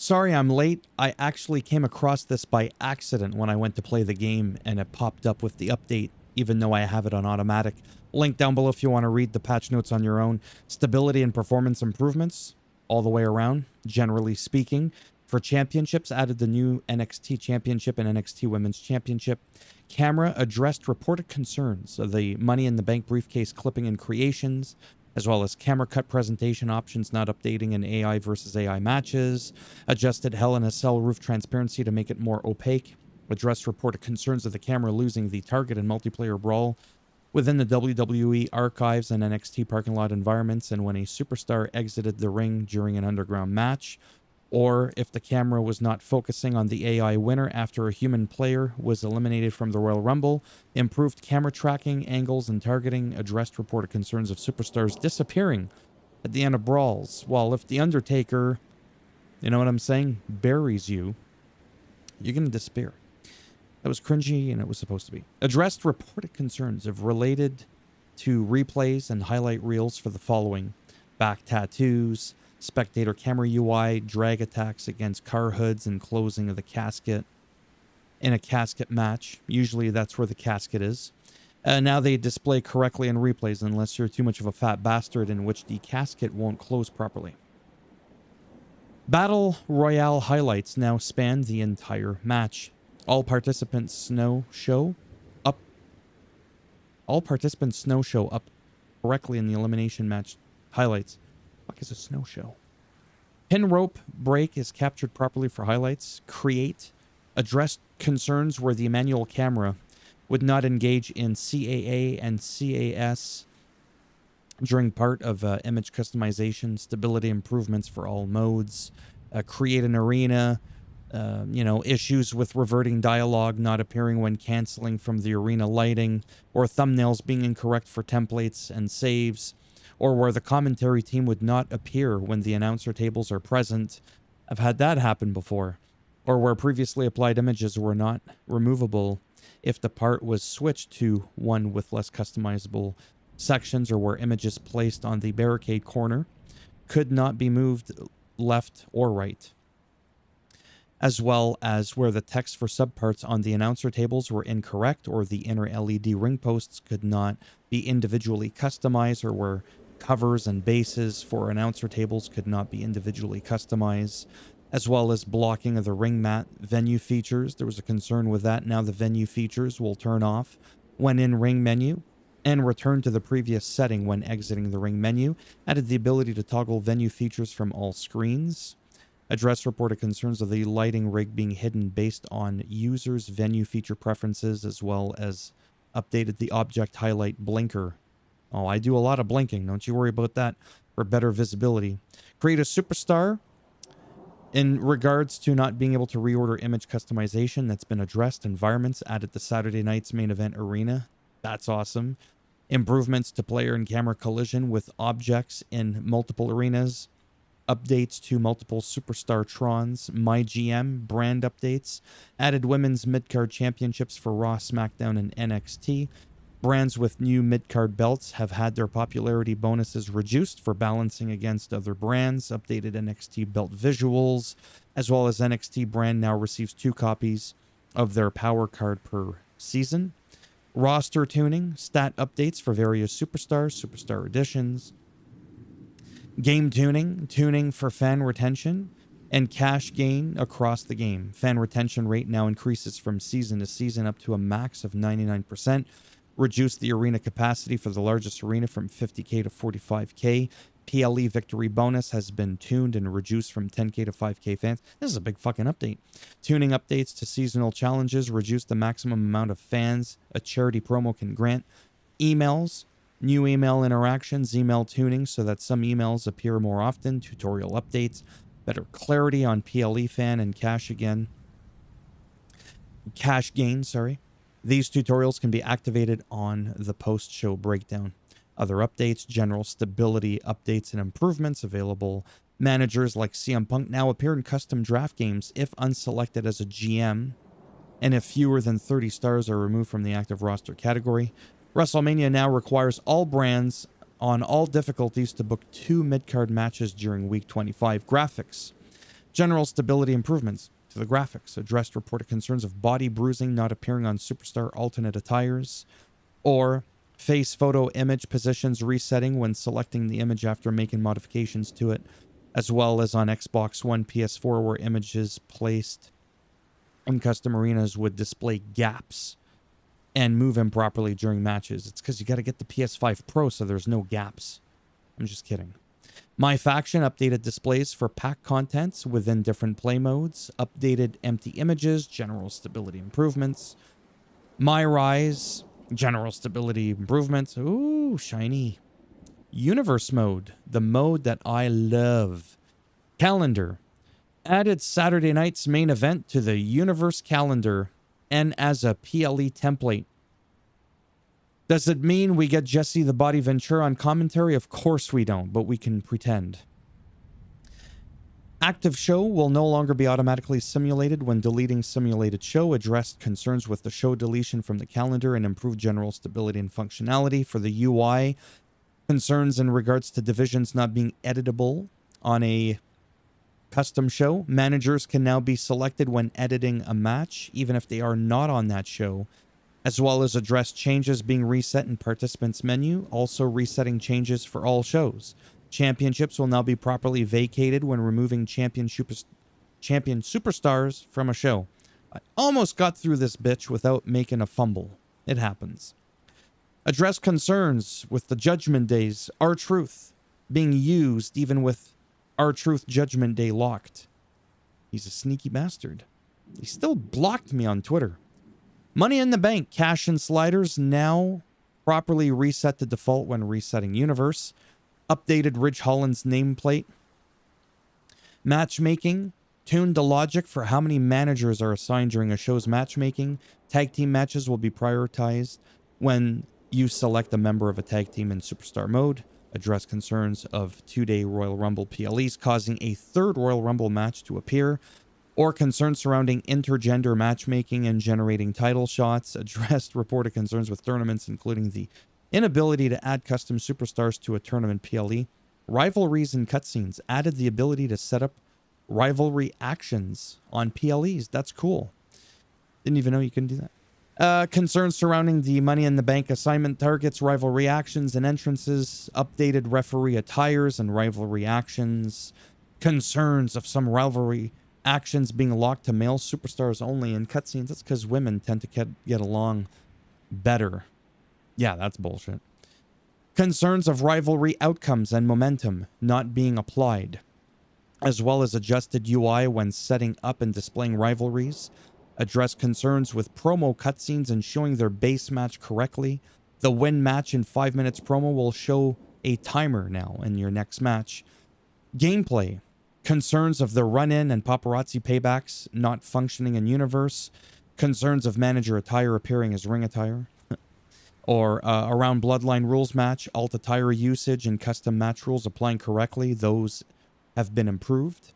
Sorry I'm late. I actually came across this by accident when I went to play the game and it popped up with the update, even though I have it on automatic. Link down below if you want to read the patch notes on your own. Stability and performance improvements all the way around, generally speaking. For championships, added the new NXT Championship and NXT Women's Championship. Camera addressed reported concerns of the Money in the Bank briefcase clipping and creations, as well as camera cut presentation options not updating in AI versus AI matches, adjusted Hell in a Cell roof transparency to make it more opaque, addressed reported concerns of the camera losing the target in multiplayer brawl within the WWE archives and NXT parking lot environments, and when a superstar exited the ring during an underground match, or if the camera was not focusing on the AI winner after a human player was eliminated from the Royal Rumble, improved camera tracking, angles, and targeting, addressed reported concerns of superstars disappearing at the end of brawls, while if the Undertaker, you know what I'm saying, buries you, you're going to disappear. That was cringy, and it was supposed to be. Addressed reported concerns of related to replays and highlight reels for the following: back tattoos, spectator camera UI, drag attacks against car hoods, and closing of the casket in a casket match. Usually that's where the casket is. Now they display correctly in replays unless you're too much of a fat bastard, in which the casket won't close properly. Battle Royale highlights now span the entire match. All participants snow show up correctly in the elimination match highlights. What is a snow show? Pin rope break is captured properly for highlights. Create addressed concerns where the manual camera would not engage in CAA and CAS during part of image customization. Stability improvements for all modes. Create an arena. Issues with reverting dialogue not appearing when canceling from the arena lighting, or thumbnails being incorrect for templates and saves, or where the commentary team would not appear when the announcer tables are present. I've had that happen before. Or where previously applied images were not removable if the part was switched to one with less customizable sections, or where images placed on the barricade corner could not be moved left or right, as well as where the text for subparts on the announcer tables were incorrect, or the inner LED ring posts could not be individually customized, or where covers and bases for announcer tables could not be individually customized, as well as blocking of the ring mat venue features. There was a concern with that. Now the venue features will turn off when in ring menu and return to the previous setting when exiting the ring menu. Added the ability to toggle venue features from all screens. Address reported concerns of the lighting rig being hidden based on users' venue feature preferences, as well as updated the object highlight blinker. Oh, I do a lot of blinking. Don't you worry about that, for better visibility. Create a superstar. In regards to not being able to reorder image customization, that's been addressed. Environments added to Saturday night's main event arena. That's awesome. Improvements to player and camera collision with objects in multiple arenas. Updates to multiple Superstar Trons, MyGM brand updates, added women's mid-card championships for Raw, SmackDown, and NXT. Brands with new mid-card belts have had their popularity bonuses reduced for balancing against other brands. Updated NXT belt visuals, as well as NXT brand now receives 2 copies of their power card per season. Roster tuning, stat updates for various superstars, superstar editions. Game tuning for fan retention and cash gain across the game. Fan retention rate now increases from season to season up to a max of 99%. Reduced the arena capacity for the largest arena from 50K to 45K. PLE victory bonus has been tuned and reduced from 10K to 5K fans. This is a big fucking update. Tuning updates to seasonal challenges reduced the maximum amount of fans a charity promo can grant. Emails. New email interactions, email tuning so that some emails appear more often, tutorial updates, better clarity on PLE fan and cash gain, These tutorials can be activated on the post-show breakdown. Other updates, general stability updates and improvements available. Managers like CM Punk now appear in custom draft games if unselected as a GM, and if fewer than 30 stars are removed from the active roster category. WrestleMania now requires all brands on all difficulties to book 2 mid-card matches during Week 25. Graphics. General stability improvements to the graphics. Addressed reported concerns of body bruising not appearing on superstar alternate attires, or face photo image positions resetting when selecting the image after making modifications to it, as well as on Xbox One, PS4, where images placed in custom arenas would display gaps and move improperly during matches. It's because you got to get the PS5 Pro so there's no gaps. I'm just kidding. My Faction updated displays for pack contents within different play modes, updated empty images, general stability improvements. My Rise, general stability improvements. Ooh, shiny. Universe mode, the mode that I love. Calendar. Added Saturday night's main event to the Universe calendar and as a PLE template. Does it mean we get Jesse the Body Ventura on commentary? Of course we don't, but we can pretend. Active show will no longer be automatically simulated when deleting simulated show. Addressed concerns with the show deletion from the calendar and improved general stability and functionality. For the UI, concerns in regards to divisions not being editable on a custom show. Managers can now be selected when editing a match, even if they are not on that show, as well as address changes being reset in participants menu, also resetting changes for all shows. Championships will now be properly vacated when removing champion superstars from a show. I almost got through this bitch without making a fumble. It happens. Address concerns with the Judgment Days R-Truth being used even with R-Truth Judgment Day locked. He's a sneaky bastard. He still blocked me on Twitter. Money in the Bank cash and sliders now properly reset to default when resetting Universe. Updated Ridge Holland's nameplate. Matchmaking. Tuned the logic for how many managers are assigned during a show's matchmaking. Tag team matches will be prioritized when you select a member of a tag team in Superstar mode. Address concerns of 2-day Royal Rumble PLEs causing a third Royal Rumble match to appear, or concerns surrounding intergender matchmaking and generating title shots. Addressed reported concerns with tournaments, including the inability to add custom superstars to a tournament PLE. Rivalries and cutscenes added the ability to set up rivalry actions on PLEs. That's cool. Didn't even know you can do that. Concerns surrounding the Money in the Bank assignment targets, rivalry actions and entrances, updated referee attires and rivalry actions. Concerns of some rivalry actions being locked to male superstars only in cutscenes. That's because women tend to get along better. Yeah, that's bullshit. Concerns of rivalry outcomes and momentum not being applied, as well as adjusted UI when setting up and displaying rivalries. Address concerns with promo cutscenes and showing their base match correctly. The win match in 5 minutes promo will show a timer now in your next match. Gameplay. Concerns of the run-in and paparazzi paybacks not functioning in Universe. Concerns of manager attire appearing as ring attire. Or around Bloodline rules match, alt attire usage and custom match rules applying correctly. Those have been improved.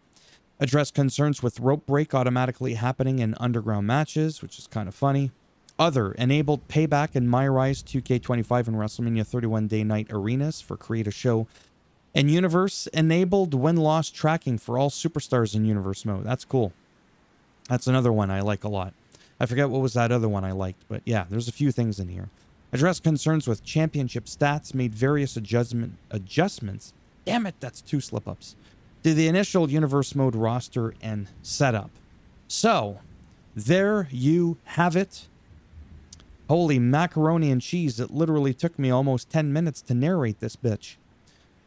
Address concerns with rope break automatically happening in underground matches, which is kind of funny. Other, enabled payback in My Rise 2K25 and WrestleMania 31 Day Night arenas for create a show. And Universe enabled win-loss tracking for all superstars in Universe mode. That's cool. That's another one I like a lot. I forget what was that other one I liked, but yeah, there's a few things in here. Address concerns with championship stats, made various adjustments. Damn it, that's 2 slip-ups. To the initial Universe mode roster and setup. So, there you have it. Holy macaroni and cheese, it literally took me almost 10 minutes to narrate this bitch.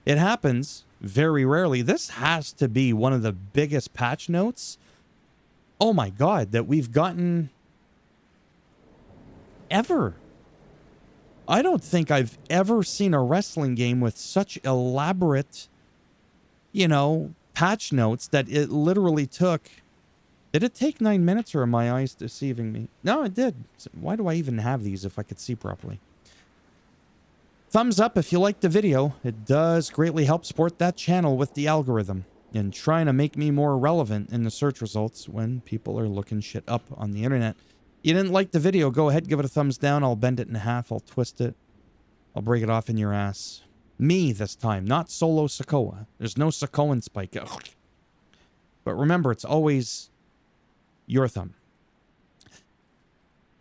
It happens very rarely. This has to be one of the biggest patch notes, oh my god, that we've gotten ever. I don't think I've ever seen a wrestling game with such elaborate, patch notes that it literally took. Did it take 9 minutes, or are my eyes deceiving me? No, it did. Why do I even have these if I could see properly? Thumbs up if you liked the video. It does greatly help support that channel with the algorithm and trying to make me more relevant in the search results when people are looking shit up on the internet. You didn't like the video, go ahead, give it a thumbs down. I'll bend it in half, I'll twist it. I'll break it off in your ass. Me this time, not solo Sokoa. There's no Sokoan spike. Ugh. But remember, it's always your thumb.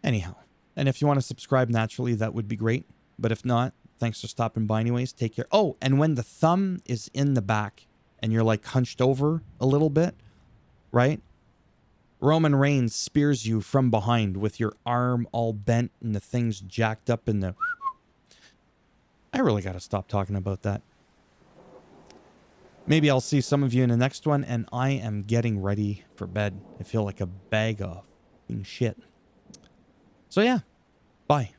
Anyhow, and if you want to subscribe naturally, that would be great. But if not, thanks for stopping by anyways. Take care. Oh, and when the thumb is in the back and you're like hunched over a little bit, right? Roman Reigns spears you from behind with your arm all bent and the thing's jacked up in the... I really got to stop talking about that. Maybe I'll see some of you in the next one, and I am getting ready for bed. I feel like a bag of shit. So yeah, bye.